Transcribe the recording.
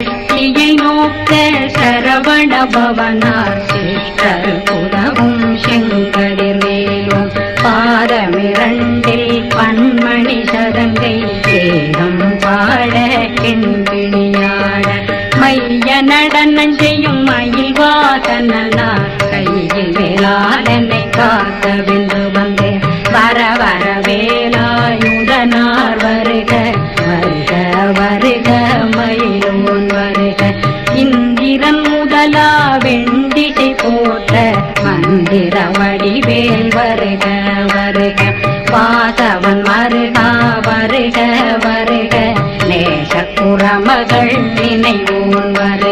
வெற்றியை நோக்க சரவண பவனார் சிஷ்டர் புதவும் செங்கதிர்வேலும் பாதமிரண்டில் பன்மணி சதங்கை சேதம் பாட கிண்பிணியாட மைய நடனம் செய்யும் மயில் வாசனார் கையில் வேளாளனை காக்க வென்று வந்தேன் வர வர வேலாயுதனார் வருக வருக வருக மயிலோன் வருக இந்திரன் முதலா வெண்டிசை போட்ட மந்திர வடிவேல் வருக வருக வாசவன் மருகா வருக வருக நேச குரமகள் நினைவோன் வருக